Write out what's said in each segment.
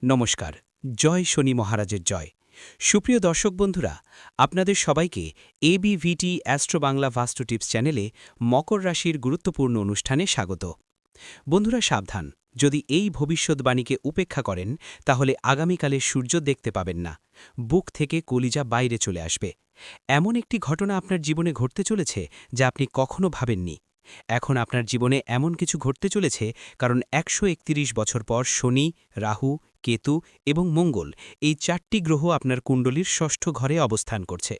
নমস্কার। জয় শনি মহারাজের জয়। সুপ্রিয় দর্শক বন্ধুরা, আপনাদের সবাইকে এবিভিটি অ্যাস্ট্রো বাংলা ভাস্তু টিপস চ্যানেলে মকর রাশির গুরুত্বপূর্ণ অনুষ্ঠানে স্বাগত। বন্ধুরা সাবধান, যদি এই ভবিষ্যৎবাণীকে উপেক্ষা করেন তাহলে আগামীকালে সূর্য দেখতে পাবেন না, বুক থেকে কলিজা বাইরে চলে আসবে। এমন একটি ঘটনা আপনার জীবনে ঘটতে চলেছে যা আপনি কখনো ভাবেননি। এখন আপনার জীবনে এমন কিছু ঘটতে চলেছে কারণ ১৩১ বছর পর শনি, রাহু, কেতু এবং মঙ্গল এই ৪টি গ্রহ আপনার কুণ্ডলীর ষষ্ঠ ঘরে অবস্থান করছে।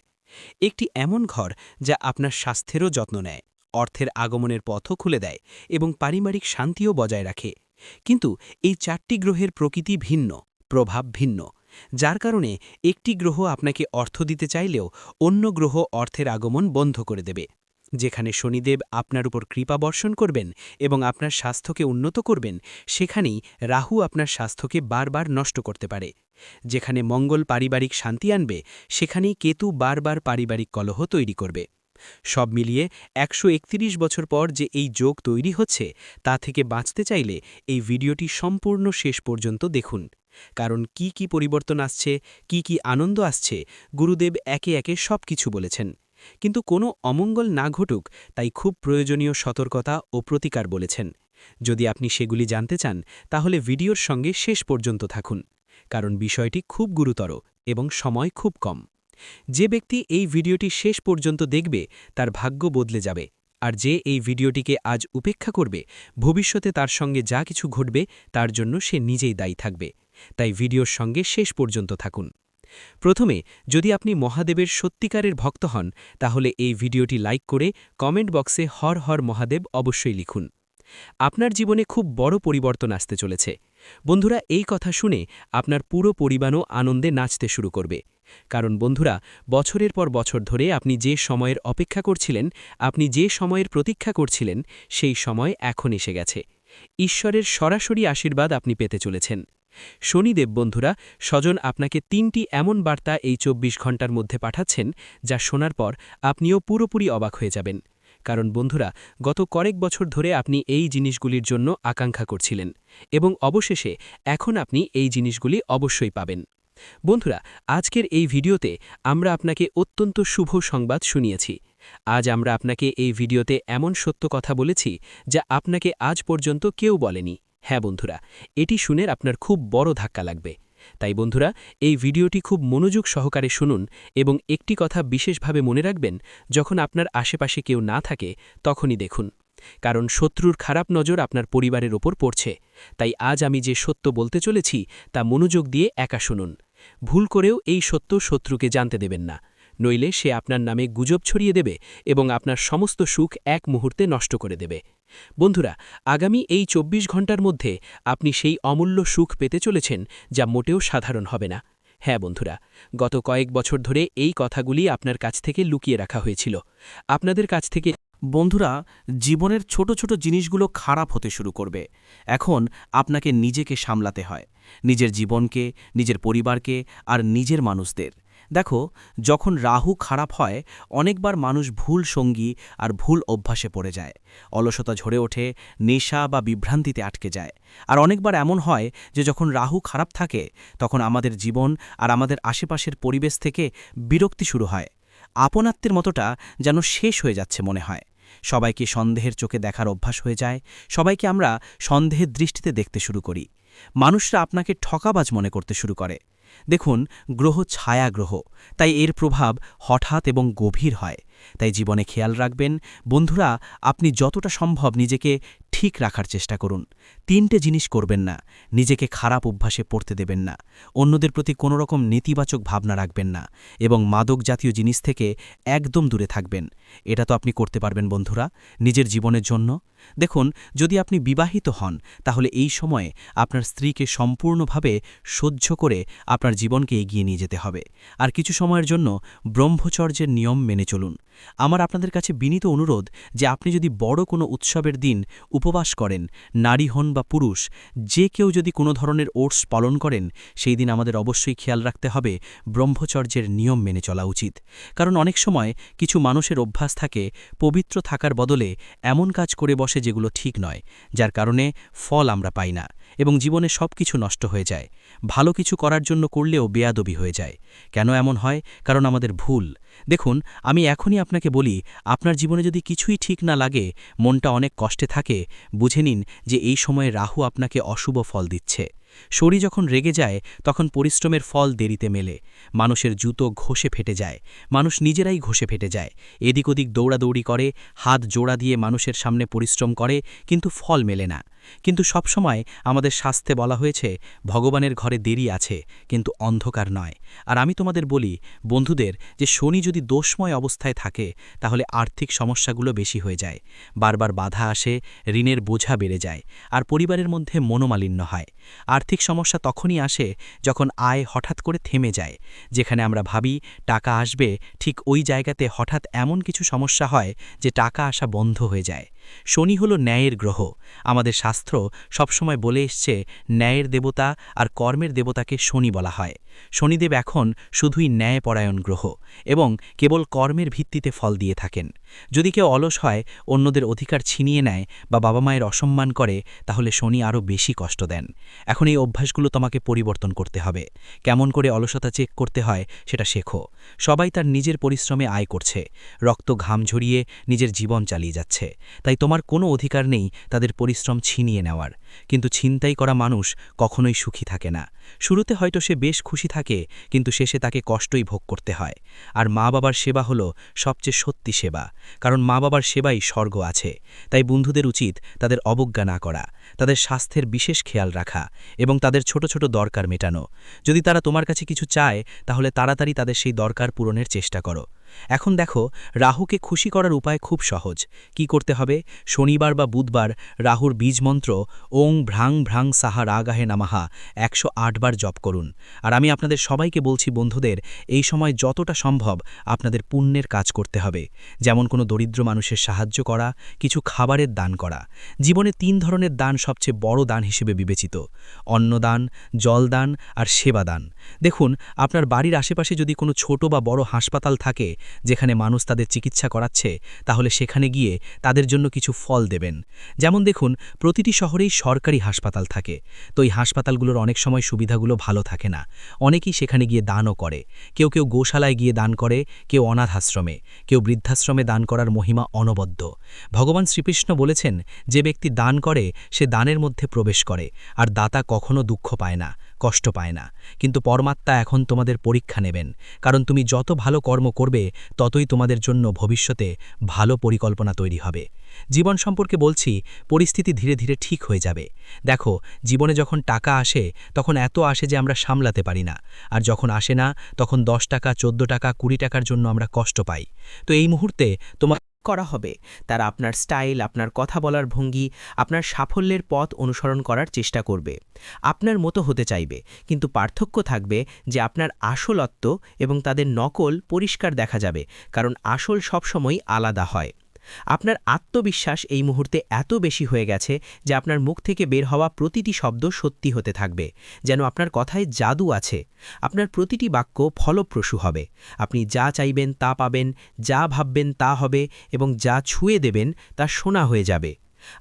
একটি এমন ঘর যা আপনার স্বাস্থ্যেরও যত্ন নেয়, অর্থের আগমনের পথও খুলে দেয় এবং পারিবারিক শান্তিও বজায় রাখে। কিন্তু এই ৪টি গ্রহের প্রকৃতি ভিন্ন, প্রভাব ভিন্ন, যার কারণে একটি গ্রহ আপনাকে অর্থ দিতে চাইলেও অন্য গ্রহ অর্থের আগমন বন্ধ করে দেবে। যেখানে শনিদেব আপনার উপর কৃপা বর্ষণ করবেন এবং আপনার স্বাস্থ্যকে উন্নত করবেন, সেখানেই রাহু আপনার স্বাস্থ্যকে বারবার নষ্ট করতে পারে। যেখানে মঙ্গল পারিবারিক শান্তি আনবে, সেখানেই কেতু বারবার পারিবারিক কলহ তৈরি করবে। সব মিলিয়ে ১৩১ বছর পর যে এই যোগ তৈরি হচ্ছে, তা থেকে বাঁচতে চাইলে এই ভিডিওটি সম্পূর্ণ শেষ পর্যন্ত দেখুন। কারণ কি পরিবর্তন আসছে, কি আনন্দ আসছে, গুরুদেব একে একে সব কিছু বলেছেন। কিন্তু কোনো অমঙ্গল না ঘটুক, তাই খুব প্রয়োজনীয় সতর্কতা ও প্রতিকার বলেছেন। যদি আপনি সেগুলি জানতে চান, তাহলে ভিডিওর সঙ্গে শেষ পর্যন্ত থাকুন, কারণ বিষয়টি খুব গুরুতর এবং সময় খুব কম। যে ব্যক্তি এই ভিডিওটি শেষ পর্যন্ত দেখবে, তার ভাগ্য বদলে যাবে, আর যে এই ভিডিওটিকে আজ উপেক্ষা করবে, ভবিষ্যতে তার সঙ্গে যা কিছু ঘটবে তার জন্য সে নিজেই দায়ী থাকবে। তাই ভিডিওর সঙ্গে শেষ পর্যন্ত থাকুন। প্রথমে, যদি আপনি মহাদেবের সত্যিকারের ভক্ত হন, তাহলে এই ভিডিওটি লাইক করে কমেন্ট বক্সে হর হর মহাদেব অবশ্যই লিখুন। আপনার জীবনে খুব বড় পরিবর্তন আসতে চলেছে। বন্ধুরা, এই কথা শুনে আপনার পুরো পরিবারও আনন্দে নাচতে শুরু করবে। কারণ বন্ধুরা, বছরের পর বছর ধরে আপনি যে সময়ের অপেক্ষা করছিলেন, আপনি যে সময়ের প্রতীক্ষা করছিলেন, সেই সময় এখন এসে গেছে। ঈশ্বরের সরাসরি আশীর্বাদ আপনি পেতে চলেছেন। শনিদেব বন্ধুরা স্বজন আপনাকে ৩টি এমন বার্তা এই ২৪ ঘণ্টার মধ্যে পাঠাচ্ছেন, যা শোনার পর আপনিও পুরোপুরি অবাক হয়ে যাবেন। কারণ বন্ধুরা, গত কয়েক বছর ধরে আপনি এই জিনিসগুলির জন্য আকাঙ্ক্ষা করছিলেন এবং অবশেষে এখন আপনি এই জিনিসগুলি অবশ্যই পাবেন। বন্ধুরা, আজকের এই ভিডিওতে আমরা আপনাকে অত্যন্ত শুভ সংবাদ শুনিয়েছি। আজ আমরা আপনাকে এই ভিডিওতে এমন সত্য কথা বলেছি যা আপনাকে আজ পর্যন্ত কেউ বলেনি। হ্যাঁ বন্ধুরা, এটি শুনে আপনার খুব বড় ধাক্কা লাগবে। তাই বন্ধুরা, এই ভিডিওটি খুব মনোযোগ সহকারে শুনুন এবং একটি কথা বিশেষভাবে মনে রাখবেন, যখন আপনার আশেপাশে কেউ না থাকে তখনই দেখুন। কারণ শত্রুর খারাপ নজর আপনার পরিবারের ওপর পড়ছে। তাই আজ আমি যে সত্য বলতে চলেছি তা মনোযোগ দিয়ে একা শুনুন। ভুল করেও এই সত্য শত্রুকে জানতে দেবেন না, নইলে সে আপনার নামে গুজব ছড়িয়ে দেবে এবং আপনার সমস্ত সুখ এক মুহূর্তে নষ্ট করে দেবে। বন্ধুরা, আগামী এই ২৪ ঘণ্টার মধ্যে আপনি সেই অমূল্য সুখ পেতে চলেছেন যা মোটেও সাধারণ হবে না। হ্যাঁ বন্ধুরা, গত কয়েক বছর ধরে এই কথাগুলি আপনার কাছ থেকে লুকিয়ে রাখা হয়েছিল। আপনাদের কাছ থেকে বন্ধুরা, জীবনের ছোট ছোট জিনিসগুলো খারাপ হতে শুরু করবে। এখন আপনাকে নিজেকে সামলাতে হয়, নিজের জীবনকে, নিজের পরিবারকে আর নিজের মানুষদের। দেখো, যখন রাহু খারাপ হয়, অনেকবার মানুষ ভুল সঙ্গী আর ভুল অভ্যাসে পড়ে যায়, অলসতা ঝরে ওঠে, নেশা বা বিভ্রান্তিতে আটকে যায়। আর অনেকবার এমন হয় যে যখন রাহু খারাপ থাকে, তখন আমাদের জীবন আর আমাদের আশেপাশের পরিবেশ থেকে বিরক্তি শুরু হয়। আপনাত্মের মতোটা যেন শেষ হয়ে যাচ্ছে মনে হয়। সবাইকে সন্দেহের চোখে দেখার অভ্যাস হয়ে যায়, সবাইকে আমরা সন্দেহের দৃষ্টিতে দেখতে শুরু করি। মানুষরা আপনাকে ঠকাবাজ মনে করতে শুরু করে। দেখুন, গ্রহ ছায়া গ্রহ, তাই এর প্রভাব হঠাৎ এবং গভীর হয়। তাই জীবনে খেয়াল রাখবেন বন্ধুরা, আপনি যতটা সম্ভব নিজেকে ঠিক রাখার চেষ্টা করুন। ৩টে জিনিস করবেন না: নিজেকে খারাপ অভ্যাসে পড়তে দেবেন না, অন্যদের প্রতি কোনো রকম নেতিবাচক ভাবনা রাখবেন না, এবং মাদক জাতীয় জিনিস থেকে একদম দূরে থাকবেন। এটা তো আপনি করতে পারবেন বন্ধুরা, নিজের জীবনের জন্য। দেখুন, যদি আপনি বিবাহিত হন, তাহলে এই সময়ে আপনার স্ত্রীকে সম্পূর্ণভাবে সহ্য করে আপনার জীবনকে এগিয়ে নিয়ে যেতে হবে। আর কিছু সময়ের জন্য ব্রহ্মচর্যের নিয়ম মেনে চলুন। আমার আপনাদের কাছে বিনীত অনুরোধ যে আপনি যদি বড় কোনো উৎসবের দিন উপবাস করেন, নারী হন বা পুরুষ, যে কেউ যদি কোনো ধরনের ওটস পালন করেন, সেই দিন আমাদের অবশ্যই খেয়াল রাখতে হবে ব্রহ্মচর্যের নিয়ম মেনে চলা উচিত। কারণ অনেক সময় কিছু মানুষের অভ্যাস থাকে পবিত্র থাকার বদলে এমন কাজ করে বসে যেগুলো ঠিক নয়, যার কারণে ফল আমরা পাই না এবং জীবনে সব কিছু নষ্ট হয়ে যায়। ভালো কিছু করার জন্য করলেও বেয়াদবি হয়ে যায়। কেন এমন হয়? কারণ আমাদের ভুল। দেখুন, আমি এখনই আপনাকে বলি, আপনার জীবনে যদি কিছুই ঠিক না লাগে, মনটা অনেক কষ্টে থাকে, বুঝে নিন যে এই সময়ে রাহু আপনাকে অশুভ ফল দিচ্ছে। শরীর যখন রেগে যায় তখন পরিশ্রমের ফল দেরিতে মেলে। মানুষের জুতো ঘষে ফেটে যায়, মানুষ নিজেরাই ঘষে ফেটে যায়, এদিক ওদিক দৌড়াদৌড়ি করে, হাত জোড়া দিয়ে মানুষের সামনে পরিশ্রম করে, কিন্তু ফল মেলে না। কিন্তু সবসময় আমাদের শাস্ত্রে বলা হয়েছে, ভগবানের ঘরে দেরি আছে, কিন্তু অন্ধকার নয়। আর আমি তোমাদের বলি বন্ধুদের, যে শনি যদি দোষময় অবস্থায় থাকে তাহলে আর্থিক সমস্যাগুলো বেশি হয়ে যায়, বারবার বাধা আসে, ঋণের বোঝা বেড়ে যায়, আর পরিবারের মধ্যে মনোমালিন্য হয়। আর্থিক সমস্যা তখনই আসে যখন আয় হঠাৎ করে থেমে যায়। যেখানে আমরা ভাবি টাকা আসবে, ঠিক ওই জায়গাতে হঠাৎ এমন কিছু সমস্যা হয় যে টাকা আসা বন্ধ হয়ে যায়। শনি হল ন্যায়ের গ্রহ। আমাদের শাস্ত্র সবসময় বলে এসছে, ন্যায়ের দেবতা আর কর্মের দেবতাকে শনি বলা হয়। শনিদেব এখন শুধুই ন্যায়পরায়ণ গ্রহ এবং কেবল কর্মের ভিত্তিতে ফল দিয়ে থাকেন। যদি কেউ অলস হয়, অন্যদের অধিকার ছিনিয়ে নেয় বা বাবা মায়ের অসম্মান করে, তাহলে শনি আরও বেশি কষ্ট দেন। এখন এই অভ্যাসগুলো তোমাকে পরিবর্তন করতে হবে। কেমন করে অলসতা চেক করতে হয় সেটা শেখো। সবাই তার নিজের পরিশ্রমে আয় করছে, রক্ত ঘাম ঝরিয়ে নিজের জীবন চালিয়ে যাচ্ছে। তাই তোমার কোনো অধিকার নেই তাদের পরিশ্রম ছিনিয়ে নেওয়ার। কিন্তু ছিনতাই করা মানুষ কখনোই সুখী থাকে না। শুরুতে হয়তো সে বেশ খুশি থাকে, কিন্তু শেষে তাকে কষ্টই ভোগ করতে হয়। আর মা বাবার সেবা হলো সবচেয়ে সত্যি সেবা, কারণ মা বাবার সেবাই স্বর্গ আছে। তাই বন্ধুদের উচিত তাদের অবজ্ঞা না করা, তাদের স্বাস্থ্যের বিশেষ খেয়াল রাখা এবং তাদের ছোট ছোট দরকার মেটানো। যদি তারা তোমার কাছে কিছু চায়, তাহলে তাড়াতাড়ি তাদের সেই দরকার পূরণের চেষ্টা করো। এখন দেখো, রাহুকে খুশি করার উপায় খুব সহজ। কি করতে হবে? শনিবার বা বুধবার রাহুর বীজমন্ত্র ওং ভ্রাং ভ্রাং সাহা রাগাহে নামাহা 108 বার জপ করুন। আর আমি আপনাদের সবাইকে বলছি বন্ধুদের, এই সময় যতটা সম্ভব আপনাদের পুণ্যের কাজ করতে হবে। যেমন কোনো দরিদ্র মানুষের সাহায্য করা, কিছু খাবারের দান করা। জীবনে 3 ধরনের দান সবচেয়ে বড় দান হিসেবে বিবেচিত: অন্নদান, জলদান আর সেবাদান। দেখুন, আপনার বাড়ির আশেপাশে যদি কোনো ছোট বা বড় হাসপাতাল থাকে যেখানে মানুষ তাদের চিকিৎসা করাচ্ছে, তাহলে সেখানে গিয়ে তাদের জন্য কিছু ফল দেবেন। যেমন দেখুন, প্রতিটি শহরেই সরকারি হাসপাতাল থাকে, তো এই হাসপাতালগুলোর অনেক সময় সুবিধাগুলো ভালো থাকে না। অনেকেই সেখানে গিয়ে দানও করে। কেউ কেউ গোশালায় গিয়ে দান করে, কেউ অনাথ আশ্রমে, কেউ বৃদ্ধাশ্রমে। দান করার মহিমা অনবদ্য। ভগবান শ্রীকৃষ্ণ বলেছেন, যে ব্যক্তি দান করে সে দানের মধ্যে প্রবেশ করে, আর দাতা কখনো দুঃখ পায় না, কষ্ট পায় না। কিন্তু পরমাত্মা এখন তোমাদের পরীক্ষা নেবেন, কারণ তুমি যত ভালো কর্ম করবে ততই তোমাদের জন্য ভবিষ্যতে ভালো পরিকল্পনা তৈরি হবে। জীবন সম্পর্কে বলছি, পরিস্থিতি ধীরে ধীরে ঠিক হয়ে যাবে। দেখো, জীবনে যখন টাকা আসে তখন এত আসে যে আমরা সামলাতে পারি না, আর যখন আসে না তখন 10 টাকা, 14 টাকা, 20 টাকার জন্য আমরা কষ্ট পাই। তো এই মুহূর্তে তোমার করা হবে, তারা আপনার স্টাইল, আপনার কথা বলার ভঙ্গি, আপনার সাফল্যের পথ অনুসরণ করার চেষ্টা করবে, আপনার মতো হতে চাইবে। কিন্তু পার্থক্য থাকবে যে আপনার আসলত্ব এবং তাদের নকল পরিষ্কার দেখা যাবে, কারণ আসল সবসময় আলাদা হয়। আপনার আত্মবিশ্বাস এই মুহূর্তে এত বেশি হয়ে গেছে যে আপনার মুখ থেকে বের হওয়া প্রতিটি শব্দ সত্যি হতে থাকবে, যেন আপনার কথায় জাদু আছে। আপনার প্রতিটি বাক্য ফলপ্রসূ হবে। আপনি যা চাইবেন তা পাবেন, যা ভাববেন তা হবে, এবং যা ছুঁয়ে দেবেন তা সোনা হয়ে যাবে।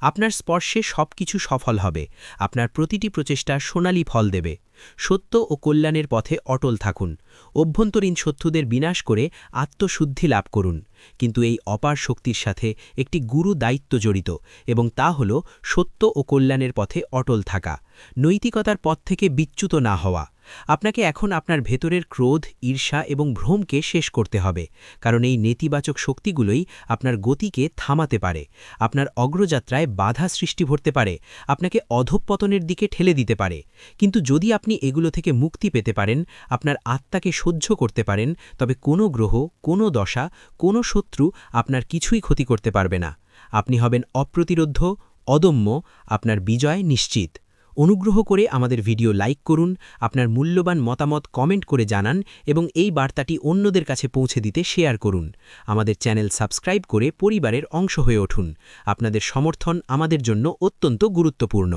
আপনার স্পর্শে সবকিছু সফল হবে। আপনার প্রতিটি প্রচেষ্টা সোনালি ফল দেবে। সত্য ও কল্যাণের পথে অটল থাকুন। অভ্যন্তরীণ শত্রুদের বিনাশ করে আত্মশুদ্ধি লাভ করুন। কিন্তু এই অপার শক্তির সাথে একটি গুরু দায়িত্ব জড়িত, এবং তা হল সত্য ও কল্যাণের পথে অটল থাকা, নৈতিকতার পথ থেকে বিচ্যুত না হওয়া। আপনাকে এখন আপনার ভেতরের ক্রোধ, ঈর্ষা এবং ভ্রমকে শেষ করতে হবে, কারণ এই নেতিবাচক শক্তিগুলোই আপনার গতিকে থামাতে পারে, আপনার অগ্রযাত্রায় বাধা সৃষ্টি করতে পারে, আপনাকে অধঃপতনের দিকে ঠেলে দিতে পারে। কিন্তু যদি আপনি এগুলো থেকে মুক্তি পেতে পারেন, আপনার আত্মাকে সহ্য করতে পারেন, তবে কোনো গ্রহ, কোনো দশা, কোনো শত্রু আপনার কিছুই ক্ষতি করতে পারবে না। আপনি হবেন অপ্রতিরোধ্য, অদম্য, আপনার বিজয় নিশ্চিত। অনুগ্রহ করে আমাদের ভিডিও লাইক করুন, আপনার মূল্যবান মতামত কমেন্ট করে জানান, এবং এই বার্তাটি অন্যদের কাছে পৌঁছে দিতে শেয়ার করুন। আমাদের চ্যানেল সাবস্ক্রাইব করে পরিবারের অংশ হয়ে উঠুন। আপনাদের সমর্থন আমাদের জন্য অত্যন্ত গুরুত্বপূর্ণ।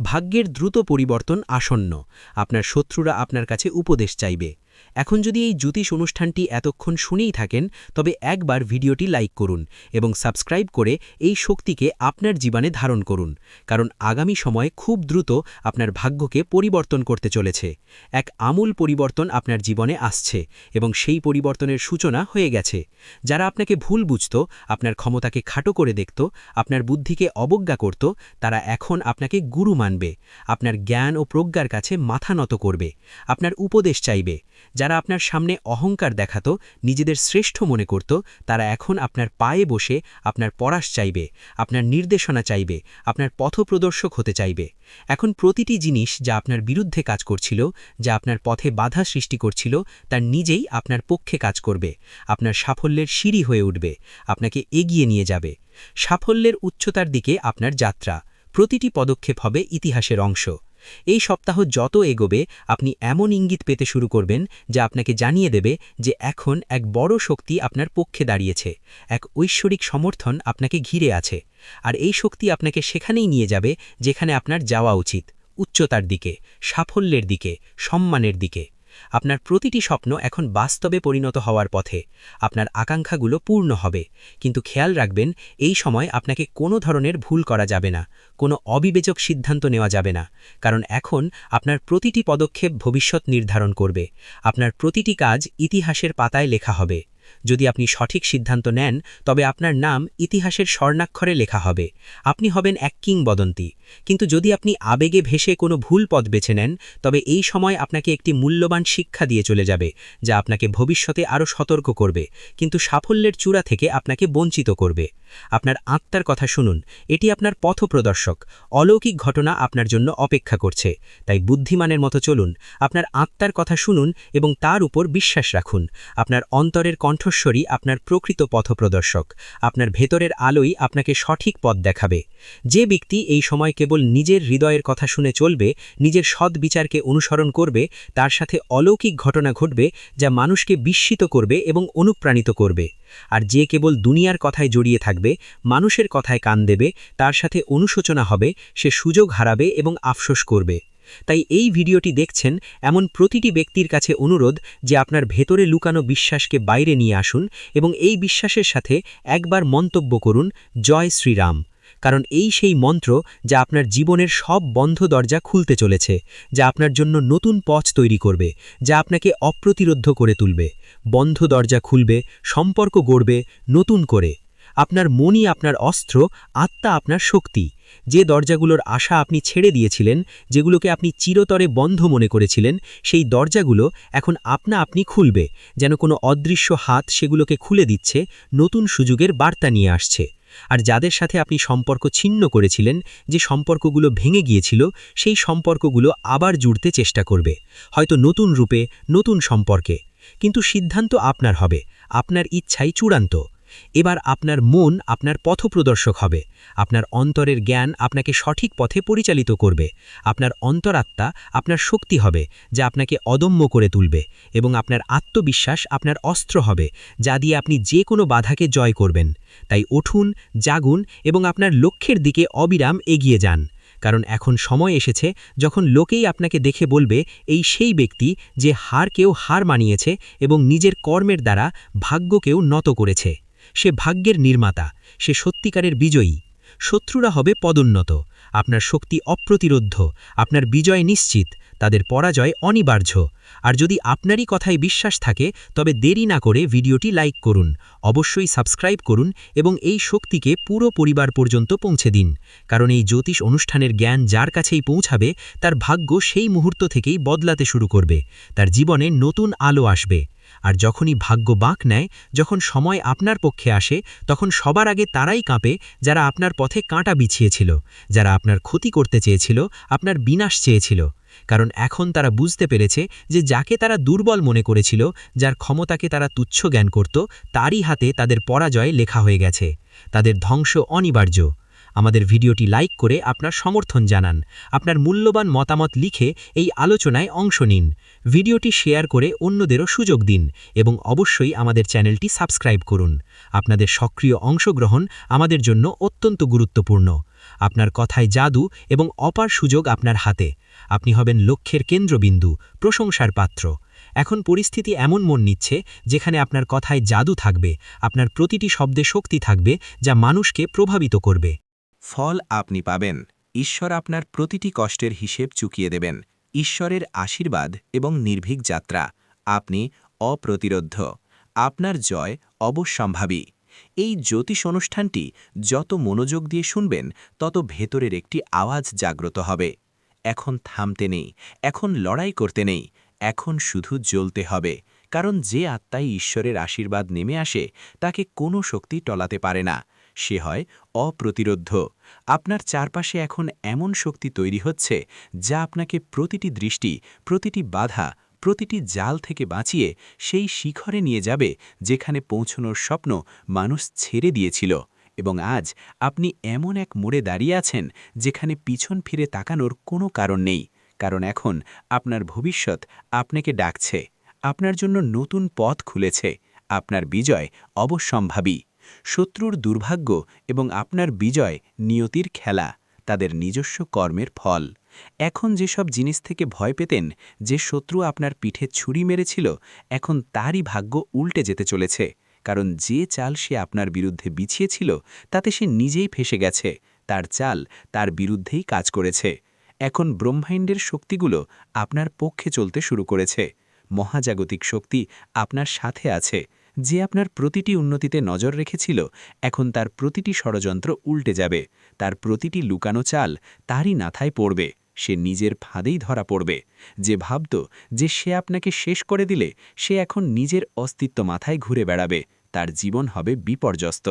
ভাগ্যের দ্রুত পরিবর্তন আসন্ন। আপনার শত্রুরা আপনার কাছে উপদেশ চাইবে। এখন যদি এই জ্যোতিষ অনুষ্ঠানটি এতক্ষণ শুনেই থাকেন তবে একবার ভিডিওটি লাইক করুন এবং সাবস্ক্রাইব করে এই শক্তিকে আপনার জীবনে ধারণ করুন, কারণ আগামী সময়ে খুব দ্রুত আপনার ভাগ্যকে পরিবর্তন করতে চলেছে। এক আমূল পরিবর্তন আপনার জীবনে আসছে এবং সেই পরিবর্তনের সূচনা হয়ে গেছে। যারা আপনাকে ভুল বুঝত, আপনার ক্ষমতাকে খাটো করে দেখত, আপনার বুদ্ধিকে অবজ্ঞা করত, তারা এখন আপনাকে গুরু মানবে, আপনার জ্ঞান ও প্রজ্ঞার কাছে মাথা নত করবে, আপনার উপদেশ চাইবে। যারা আপনার সামনে অহংকার দেখাত, নিজেদের শ্রেষ্ঠ মনে করত, তারা এখন আপনার পায়ে বসে আপনার পরাশ চাইবে, আপনার নির্দেশনা চাইবে, আপনার পথপ্রদর্শক হতে চাইবে। এখন প্রতিটি জিনিস যা আপনার বিরুদ্ধে কাজ করছিল, যা আপনার পথে বাধা সৃষ্টি করছিল, তার নিজেই আপনার পক্ষে কাজ করবে, আপনার সাফল্যের সিঁড়ি হয়ে উঠবে, আপনাকে এগিয়ে নিয়ে যাবে। সাফল্যের উচ্চতার দিকে আপনার যাত্রা, প্রতিটি পদক্ষেপ হবে ইতিহাসের অংশ। এই সপ্তাহ যত এগোবে আপনি এমন ইঙ্গিত পেতে শুরু করবেন যা আপনাকে জানিয়ে দেবে যে এখন এক বড় শক্তি আপনার পক্ষে দাঁড়িয়েছে, এক ঐশ্বরিক সমর্থন আপনাকে ঘিরে আছে। আর এই শক্তি আপনাকে সেখানেই নিয়ে যাবে যেখানে আপনার যাওয়া উচিত, উচ্চতার দিকে, সাফল্যের দিকে, সম্মানের দিকে। আপনার প্রতিটি স্বপ্ন এখন বাস্তবে পরিণত হওয়ার পথে, আপনার আকাঙ্ক্ষাগুলো পূর্ণ হবে। কিন্তু খেয়াল রাখবেন, এই সময় আপনাকে কোনো ধরনের ভুল করা যাবে না, কোনো অবিবেচক সিদ্ধান্ত নেওয়া যাবে না, কারণ এখন আপনার প্রতিটি পদক্ষেপ ভবিষ্যৎ নির্ধারণ করবে, আপনার প্রতিটি কাজ ইতিহাসের পাতায় লেখা হবে। যদি আপনি সঠিক সিদ্ধান্ত নেন তবে আপনার নাম ইতিহাসের স্বর্ণাক্ষরে লেখা হবে, আপনি হবেন এক কিংবদন্তি। কিন্তু যদি আপনি আবেগে ভেসে কোনো ভুল পথ বেছে নেন তবে এই সময় আপনাকে একটি মূল্যবান শিক্ষা দিয়ে চলে যাবে, যা আপনাকে ভবিষ্যতে আরও সতর্ক করবে, কিন্তু সাফল্যের চূড়া থেকে আপনাকে বঞ্চিত করবে। আপনার আত্মার কথা শুনুন, এটি আপনার পথপ্রদর্শক। অলৌকিক ঘটনা আপনার জন্য অপেক্ষা করছে, তাই বুদ্ধিমানের মতো চলুন। আপনার আত্মার কথা শুনুন এবং তার উপর বিশ্বাস রাখুন। আপনার অন্তরের কণ্ঠস্বরী আপনার প্রকৃত পথপ্রদর্শক, আপনার ভেতরের আলোই আপনাকে সঠিক পথ দেখাবে। যে ব্যক্তি এই সময় কেবল নিজের হৃদয়ের কথা শুনে চলবে, নিজের সৎ বিচারকে অনুসরণ করবে, তার সাথে অলৌকিক ঘটনা ঘটবে যা মানুষকে বিস্মিত করবে এবং অনুপ্রাণিত করবে। আর যে কেবল দুনিয়ার কথায় জড়িয়ে থাকবে, মানুষের কথায় কান দেবে, তার সাথে অনুশোচনা হবে, সে সুযোগ হারাবে এবং আফসোস করবে। তাই এই ভিডিওটি দেখছেন এমন প্রতিটি ব্যক্তির কাছে অনুরোধ যে আপনার ভেতরে লুকানো বিশ্বাসকে বাইরে নিয়ে আসুন এবং এই বিশ্বাসের সাথে একবার মন্তব্য করুন, জয় শ্রীরাম। কারণ এই সেই মন্ত্র যা আপনার জীবনের সব বন্ধ দরজা খুলতে চলেছে, যা আপনার জন্য নতুন পথ তৈরি করবে, যা আপনাকে অপ্রতিরোধ্য করে তুলবে। বন্ধ দরজা খুলবে, সম্পর্ক গড়বে নতুন করে। আপনার মনই আপনার অস্ত্র, আত্মা আপনার শক্তি। যে দরজাগুলোর আশা আপনি ছেড়ে দিয়েছিলেন, যেগুলোকে আপনি চিরতরে বন্ধ মনে করেছিলেন, সেই দরজাগুলো এখন আপনি খুলবে, যেন কোনো অদৃশ্য হাত সেগুলোকে খুলে দিচ্ছে, নতুন সুযোগের বার্তা নিয়ে আসছে। আর যাদের সাথে আপনি সম্পর্ক ছিন্ন করেছিলেন, যে সম্পর্কগুলো ভেঙে গিয়েছিল, সেই সম্পর্কগুলো আবার জুড়তে চেষ্টা করবে, হয়তো নতুন রূপে, নতুন সম্পর্কে। কিন্তু সিদ্ধান্ত আপনার হবে, আপনার ইচ্ছাই চূড়ান্ত। এবার আপনার মন আপনার পথপ্রদর্শক হবে, আপনার অন্তরের জ্ঞান আপনাকে সঠিক পথে পরিচালিত করবে, আপনার অন্তরাত্মা আপনার শক্তি হবে যা আপনাকে অদম্য করে তুলবে, এবং আপনার আত্মবিশ্বাস আপনার অস্ত্র হবে যা দিয়ে আপনি যে কোনো বাধাকে জয় করবেন। তাই উঠুন, জাগুন এবং আপনার লক্ষ্যের দিকে অবিরাম এগিয়ে যান, কারণ এখন সময় এসেছে যখন লোকেই আপনাকে দেখে বলবে, এই সেই ব্যক্তি যে হারকেও হার মানিয়েছে এবং নিজের কর্মের দ্বারা ভাগ্যকেও নত করেছে। সে ভাগ্যের নির্মাতা, সে সত্যিকারের বিজয়ী। শত্রুরা হবে পদোন্নত, আপনার শক্তি অপ্রতিরোধ্য, আপনার বিজয় নিশ্চিত, তাদের পরাজয় অনিবার্য। আর যদি আপনারই কথায় বিশ্বাস থাকে তবে দেরি না করে ভিডিওটি লাইক করুন, অবশ্যই সাবস্ক্রাইব করুন এবং এই শক্তিকে পুরো পরিবার পর্যন্ত পৌঁছে দিন, কারণ এই জ্যোতিষ অনুষ্ঠানের জ্ঞান যার কাছেই পৌঁছাবে তার ভাগ্য সেই মুহূর্ত থেকেই বদলাতে শুরু করবে, তার জীবনে নতুন আলো আসবে। আর যখনই ভাগ্য বাঁক নেয়, যখন সময় আপনার পক্ষে আসে, তখন সবার আগে তারাই কাঁপে যারা আপনার পথে কাঁটা বিছিয়েছিল, যারা আপনার ক্ষতি করতে চেয়েছিল, আপনার বিনাশ চেয়েছিল। কারণ এখন তারা বুঝতে পেরেছে যে যাকে তারা দুর্বল মনে করেছিল, যার ক্ষমতাকে তারা তুচ্ছ জ্ঞান করত, তারই হাতে তাদের পরাজয় লেখা হয়ে গেছে, তাদের ধ্বংস অনিবার্য। আমাদের ভিডিওটি লাইক করে আপনার সমর্থন জানান, আপনার মূল্যবান মতামত লিখে এই আলোচনায় অংশ নিন, ভিডিওটি শেয়ার করে অন্যদেরও সুযোগ দিন এবং অবশ্যই আমাদের চ্যানেলটি সাবস্ক্রাইব করুন। আপনাদের সক্রিয় অংশগ্রহণ আমাদের জন্য অত্যন্ত গুরুত্বপূর্ণ। আপনার কথায় জাদু এবং অপার সুযোগ আপনার হাতে। আপনি হবেন লক্ষ্যের কেন্দ্রবিন্দু, প্রশংসার পাত্র। এখন পরিস্থিতি এমন মন নিচ্ছে যেখানে আপনার কথায় জাদু থাকবে, আপনার প্রতিটি শব্দে শক্তি থাকবে যা মানুষকে প্রভাবিত করবে। ফল আপনি পাবেন। ঈশ্বর আপনার প্রতিটি কষ্টের হিসেব চুকিয়ে দেবেন। ঈশ্বরের আশীর্বাদ এবং নির্ভীক যাত্রা। আপনি অপ্রতিরোধ্য। আপনার জয় অবশ্যম্ভাবী। এই জ্যোতিষ অনুষ্ঠানটি যত মনোযোগ দিয়ে শুনবেন তত ভেতরের একটি আওয়াজ জাগ্রত হবে। এখন থামতে নেই, এখন লড়াই করতে নেই, এখন শুধু জ্বলতে হবে। কারণ যে আত্মায় ঈশ্বরের আশীর্বাদ নেমে আসে তাকে কোনো শক্তি টলাতে পারে না। সে হয় অপ্রতিরোধ্য। আপনার চারপাশে এখন এমন শক্তি তৈরি হচ্ছে যা আপনাকে প্রতিটি দৃষ্টি, প্রতিটি বাধা, প্রতিটি জাল থেকে বাঁচিয়ে সেই শিখরে নিয়ে যাবে যেখানে পৌঁছনোর স্বপ্ন মানুষ ছেড়ে দিয়েছিল। এবং আজ আপনি এমন এক মোড়ে দাঁড়িয়ে আছেন যেখানে পিছন ফিরে তাকানোর কোনো কারণ নেই। কারণ এখন আপনার ভবিষ্যৎ আপনাকে ডাকছে। আপনার জন্য নতুন পথ খুলেছে। আপনার বিজয় অবশ্যম্ভাবী। শত্রুর দুর্ভাগ্য এবং আপনার বিজয় নিয়তির খেলা, তাদের নিজস্ব কর্মের ফল। এখন যেসব জিনিস থেকে ভয় পেতেন, যে শত্রু আপনার পিঠে ছুরি মেরেছিল, এখন তারই ভাগ্য উল্টে যেতে চলেছে। কারণ যে চাল সে আপনার বিরুদ্ধে বিছিয়েছিল তাতে সে নিজেই ফেসে গেছে। তার চাল তার বিরুদ্ধেই কাজ করেছে। এখন ব্রহ্মাণ্ডের শক্তিগুলো আপনার পক্ষে চলতে শুরু করেছে। মহাজাগতিক শক্তি আপনার সাথে আছে। যে আপনার প্রতিটি উন্নতিতে নজর রেখেছিল, এখন তার প্রতিটি ষড়যন্ত্র উল্টে যাবে। তার প্রতিটি লুকানো চাল তারই মাথায় পড়বে। সে নিজের ফাঁদেই ধরা পড়বে। যে ভাবত যে সে আপনাকে শেষ করে দিলে, সে এখন নিজের অস্তিত্ব মাথায় ঘুরে বেড়াবে। তার জীবন হবে বিপর্যস্ত।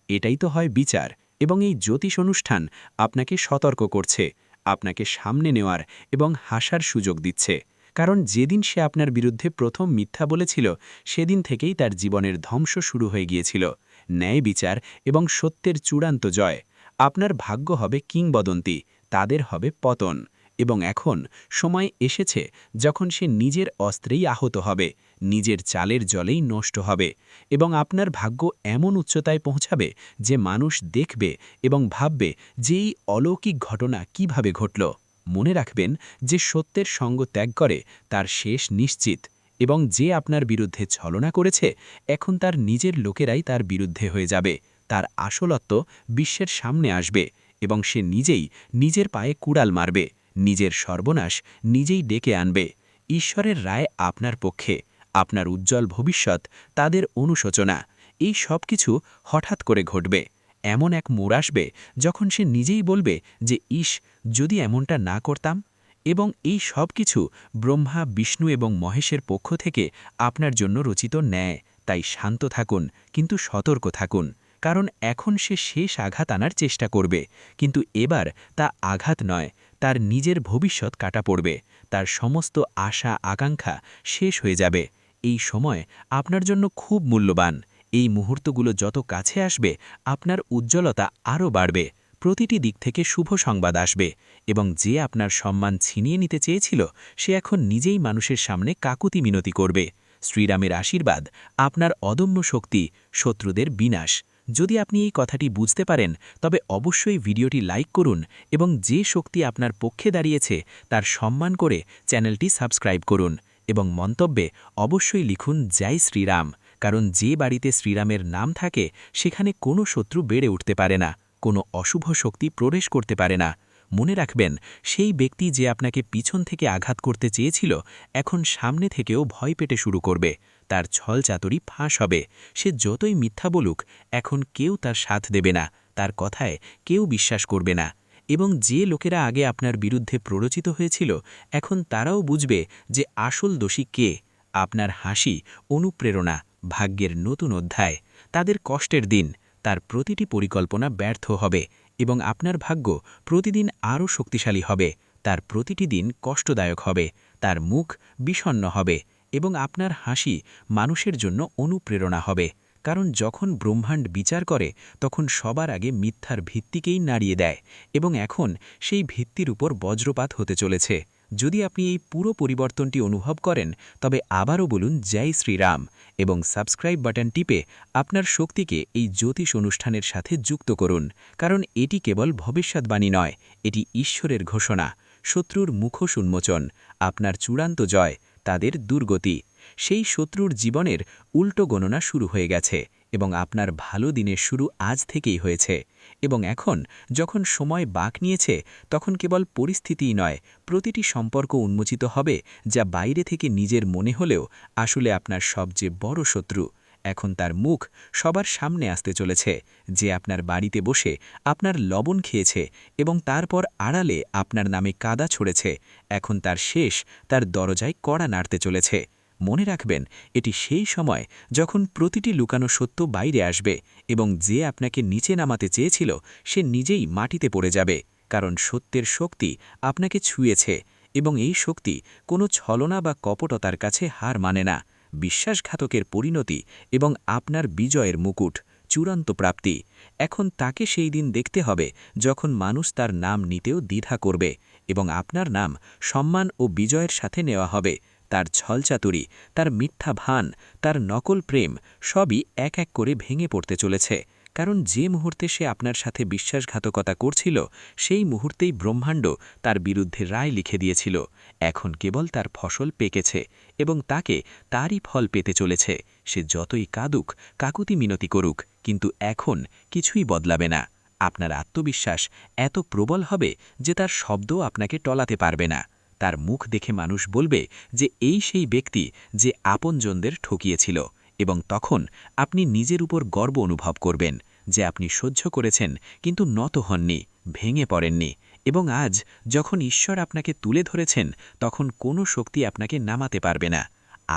এটাই তো হয় বিচার। এবং এই জ্যোতিষ অনুষ্ঠান আপনাকে সতর্ক করছে, আপনাকে সামনে নেওয়ার এবং হাসার সুযোগ দিচ্ছে। কারণ যেদিন সে আপনার বিরুদ্ধে প্রথম মিথ্যা বলেছিল, সেদিন থেকেই তার জীবনের ধ্বংস শুরু হয়ে গিয়েছিল। ন্যায় বিচার এবং সত্যের চূড়ান্ত জয়। আপনার ভাগ্য হবে কিংবদন্তি, তাদের হবে পতন। এবং এখন সময় এসেছে যখন সে নিজের অস্ত্রেই আহত হবে, নিজের চালের জলেই নষ্ট হবে। এবং আপনার ভাগ্য এমন উচ্চতায় পৌঁছাবে যে মানুষ দেখবে এবং ভাববে যে এই অলৌকিক ঘটনা কিভাবে ঘটল। মনে রাখবেন, যে সত্যের সঙ্গ ত্যাগ করে তার শেষ নিশ্চিত। এবং যে আপনার বিরুদ্ধে ছলনা করেছে, এখন তার নিজের লোকেরাই তার বিরুদ্ধে হয়ে যাবে। তার আসলত্ব বিশ্বের সামনে আসবে এবং সে নিজেই নিজের পায়ে কুড়াল মারবে, নিজের সর্বনাশ নিজেই ডেকে আনবে। ঈশ্বরের রায় আপনার পক্ষে, আপনার উজ্জ্বল ভবিষ্যৎ তাদের অনুশোচনা। এই সব কিছু হঠাৎ করে ঘটবে। এমন এক মোড় আসবে যখন সে নিজেই বলবে যে ইস, যদি এমনটা না করতাম। এবং এই সব কিছু ব্রহ্মা, বিষ্ণু এবং মহেশের পক্ষ থেকে আপনার জন্য রচিত ন্যায়। তাই শান্ত থাকুন, কিন্তু সতর্ক থাকুন। কারণ এখন সে শেষ আঘাত আনার চেষ্টা করবে, কিন্তু এবার তা আঘাত নয়, তার নিজের ভবিষ্যৎ কাটা পড়বে। তার সমস্ত আশা আকাঙ্ক্ষা শেষ হয়ে যাবে। এই সময় আপনার জন্য খুব মূল্যবান। এই মুহূর্তগুলো যত কাছে আসবে, আপনার উজ্জ্বলতা আরও বাড়বে। প্রতিটি দিক থেকে শুভ সংবাদ আসবে এবং যে আপনার সম্মান ছিনিয়ে নিতে চেয়েছিল, সে এখন নিজেই মানুষের সামনে কাকুতি মিনতি করবে। শ্রীরামের আশীর্বাদ, আপনার অদম্য শক্তি, শত্রুদের বিনাশ। যদি আপনি এই কথাটি বুঝতে পারেন, তবে অবশ্যই ভিডিওটি লাইক করুন এবং যে শক্তি আপনার পক্ষে দাঁড়িয়েছে তার সম্মান করে চ্যানেলটি সাবস্ক্রাইব করুন। এবং মন্তব্যে অবশ্যই লিখুন জয় শ্রীরাম। কারণ যে বাড়িতে শ্রীরামের নাম থাকে সেখানে কোনো শত্রু বেড়ে উঠতে পারে না, কোনো অশুভ শক্তি প্রবেশ করতে পারে না। মনে রাখবেন, সেই ব্যক্তি যে আপনাকে পিছন থেকে আঘাত করতে চেয়েছিল, এখন সামনে থেকেও ভয় পেতে শুরু করবে। তার ছলচাতুরি ফাঁস হবে। সে যতই মিথ্যা বলুক, এখন কেউ তার সাথ দেবে না, তার কথায় কেউ বিশ্বাস করবে না। এবং যে লোকেরা আগে আপনার বিরুদ্ধে প্ররোচিত হয়েছিল, এখন তারাও বুঝবে যে আসল দোষী কে। আপনার হাসি অনুপ্রেরণা, ভাগ্যের নতুন অধ্যায়। তাদের কষ্টের দিন, তার প্রতিটি পরিকল্পনা ব্যর্থ হবে এবং আপনার ভাগ্য প্রতিদিন আরও শক্তিশালী হবে। তার প্রতিটি দিন কষ্টদায়ক হবে, তার মুখ বিষণ্ণ হবে এবং আপনার হাসি মানুষের জন্য অনুপ্রেরণা হবে। কারণ যখন ব্রহ্মাণ্ড বিচার করে, তখন সবার আগে মিথ্যার ভিত্তিকেই নাড়িয়ে দেয় এবং এখন সেই ভিত্তির উপর বজ্রপাত হতে চলেছে। যদি আপনি এই পুরো পরিবর্তনটি অনুভব করেন, তবে আবারও বলুন জয় শ্রীরাম এবং সাবস্ক্রাইব বাটন টিপে আপনার শক্তিকে এই জ্যোতিষ অনুষ্ঠানের সাথে যুক্ত করুন। কারণ এটি কেবল ভবিষ্যৎবাণী নয়, এটি ঈশ্বরের ঘোষণা। শত্রুর মুখোশ উন্মোচন, আপনার চূড়ান্ত জয়, তাদের দুর্গতি। সেই শত্রুর জীবনের উল্টো গণনা শুরু হয়ে গেছে এবং আপনার ভালো দিনের শুরু আজ থেকেই হয়েছে। এবং এখন যখন সময় বাঁক নিয়েছে, তখন কেবল পরিস্থিতিই নয়, প্রতিটি সম্পর্ক উন্মোচিত হবে যা বাইরে থেকে নিজের মনে হলেও আসলে আপনার সবচেয়ে বড় শত্রু। এখন তার মুখ সবার সামনে আসতে চলেছে, যে আপনার বাড়িতে বসে আপনার লবণ খেয়েছে এবং তারপর আড়ালে আপনার নামে কাদা ছড়েছে, এখন তার শেষ তার দরজায় কড়া নাড়তে চলেছে। মনে রাখবেন, এটি সেই সময় যখন প্রতিটি লুকানো সত্য বাইরে আসবে এবং যে আপনাকে নিচে নামাতে চেয়েছিল সে নিজেই মাটিতে পড়ে যাবে, কারণ সত্যের শক্তি আপনাকে ছুঁয়েছে এবং এই শক্তি কোনো ছলনা বা কপটতার কাছে হার মানে না। বিশ্বাসঘাতকের পরিণতি এবং আপনার বিজয়ের মুকুট, চূড়ান্ত প্রাপ্তি। এখন তাকে সেই দিন দেখতে হবে যখন মানুষ তার নাম নিতেও দ্বিধা করবে এবং আপনার নাম সম্মান ও বিজয়ের সাথে নেওয়া হবে। তার ছলচাতুরি, তার মিথ্যা ভান, তার নকল প্রেম সবই এক এক করে ভেঙে পড়তে চলেছে, কারণ যে মুহূর্তে সে আপনার সাথে বিশ্বাসঘাতকতা করছিল সেই মুহূর্তেই ব্রহ্মাণ্ড তার বিরুদ্ধে রায় লিখে দিয়েছিল। এখন কেবল তার ফসল পেকেছে এবং তাকে তারই ফল পেতে চলেছে। সে যতই কাঁদুক, কাকুতি মিনতি করুক, কিন্তু এখন কিছুই বদলাবে না। আপনার আত্মবিশ্বাস এত প্রবল হবে যে তার শব্দও আপনাকে টলাতে পারবে না। তার মুখ দেখে মানুষ বলবে যে এই সেই ব্যক্তি যে আপনজনদের ঠকিয়েছিল, এবং তখন আপনি নিজের উপর গর্ব অনুভব করবেন যে আপনি সহ্য করেছেন কিন্তু নত হননি, ভেঙে পড়েননি। এবং আজ যখন ঈশ্বর আপনাকে তুলে ধরেছেন, তখন কোনো শক্তি আপনাকে নামাতে পারবে না।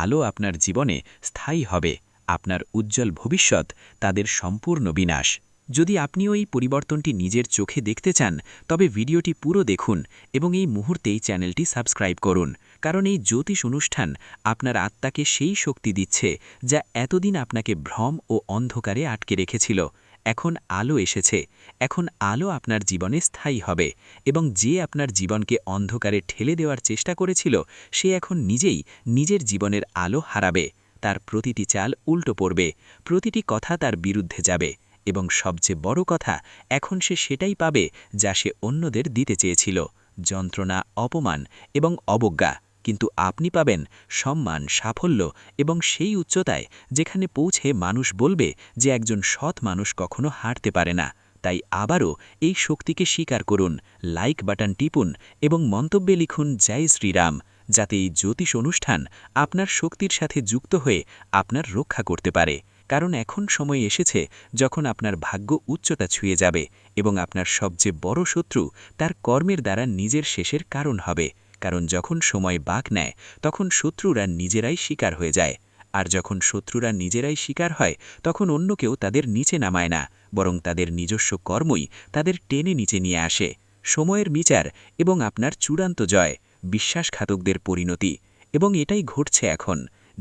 আলো আপনার জীবনে স্থায়ী হবে, আপনার উজ্জ্বল ভবিষ্যৎ তাদের সম্পূর্ণ বিনাশ। যদি আপনিও এই পরিবর্তনটি নিজের চোখে দেখতে চান, তবে ভিডিওটি পুরো দেখুন এবং এই মুহূর্তেই চ্যানেলটি সাবস্ক্রাইব করুন, কারণ এই জ্যোতিষ অনুষ্ঠান আপনার আত্মাকে সেই শক্তি দিচ্ছে যা এতদিন আপনাকে ভ্রম ও অন্ধকারে আটকে রেখেছিল। এখন আলো এসেছে, এখন আলো আপনার জীবনে স্থায়ী হবে এবং যে আপনার জীবনকে অন্ধকারে ঠেলে দেওয়ার চেষ্টা করেছিল সে এখন নিজেই নিজের জীবনের আলো হারাবে। তার প্রতিটি চাল উল্টো পড়বে, প্রতিটি কথা তার বিরুদ্ধে যাবে এবং সবচেয়ে বড় কথা, এখন সে সেটাই পাবে যা সে অন্যদের দিতে চেয়েছিল, যন্ত্রণা, অপমান এবং অবজ্ঞা। কিন্তু আপনি পাবেন সম্মান, সাফল্য এবং সেই উচ্চতায় যেখানে পৌঁছে মানুষ বলবে যে একজন সৎ মানুষ কখনো হারতে পারে না। তাই আবারও এই শক্তিকে স্বীকার করুন, লাইক বাটন টিপুন এবং মন্তব্যে লিখুন জয় শ্রীরাম, যাতে এই জ্যোতিষ অনুষ্ঠান আপনার শক্তির সাথে যুক্ত হয়ে আপনার রক্ষা করতে পারে। কারণ এখন সময় এসেছে যখন আপনার ভাগ্য উচ্চতা ছুঁয়ে যাবে এবং আপনার সবচেয়ে বড় শত্রু তার কর্মের দ্বারা নিজের শেষের কারণ হবে। কারণ যখন সময় বাঁক নেয়, তখন শত্রুরা নিজেরাই শিকার হয়ে যায়, আর যখন শত্রুরা নিজেরাই শিকার হয়, তখন অন্য কেউ তাদের নিচে নামায় না, বরং তাদের নিজস্ব কর্মই তাদের টেনে নিচে নিয়ে আসে। সময়ের বিচার এবং আপনার চূড়ান্ত জয়, বিশ্বাসঘাতকদের পরিণতি। এবং এটাই ঘটছে এখন।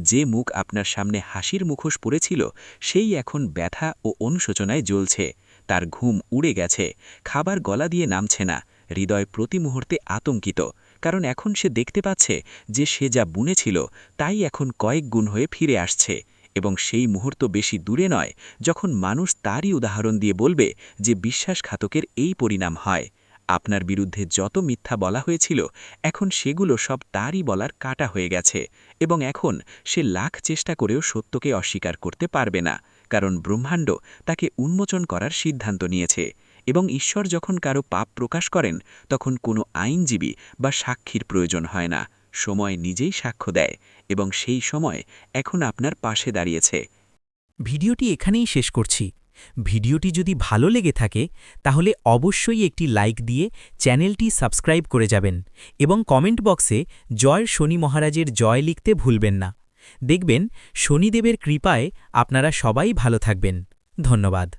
যে মুখ আপনার সামনে হাসির মুখোশ পড়েছিল সেই এখন ব্যথা ও অনুশোচনায় জ্বলছে। তার ঘুম উড়ে গেছে, খাবার গলা দিয়ে নামছে না, হৃদয় প্রতি মুহূর্তে আতঙ্কিত, কারণ এখন সে দেখতে পাচ্ছে যে সে যা বুনেছিল তাই এখন কয়েক গুণ হয়ে ফিরে আসছে। এবং সেই মুহূর্ত বেশি দূরে নয় যখন মানুষ তারই উদাহরণ দিয়ে বলবে যে বিশ্বাসঘাতকের এই পরিণাম হয়। আপনার বিরুদ্ধে যত মিথ্যা বলা হয়েছিল এখন সেগুলো সব তারই বলার কাটা হয়ে গেছে, এবং এখন সে লাখ চেষ্টা করেও সত্যকে অস্বীকার করতে পারবে না, কারণ ব্রহ্মাণ্ড তাকে উন্মোচন করার সিদ্ধান্ত নিয়েছে। এবং ঈশ্বর যখন কারো পাপ প্রকাশ করেন, তখন কোনো আইনজীবী বা সাক্ষীর প্রয়োজন হয় না, সময় নিজেই সাক্ষ্য দেয়, এবং সেই সময় এখন আপনার পাশে দাঁড়িয়েছে। ভিডিওটি এখানেই শেষ করছি। ভিডিওটি যদি ভালো লেগে থাকে তাহলে অবশ্যই একটি লাইক দিয়ে চ্যানেলটি সাবস্ক্রাইব করে যাবেন এবং কমেন্ট বক্সে জয় শনি মহারাজের জয় লিখতে ভুলবেন না। দেখবেন শনিদেবের কৃপায় আপনারা সবাই ভালো থাকবেন। ধন্যবাদ।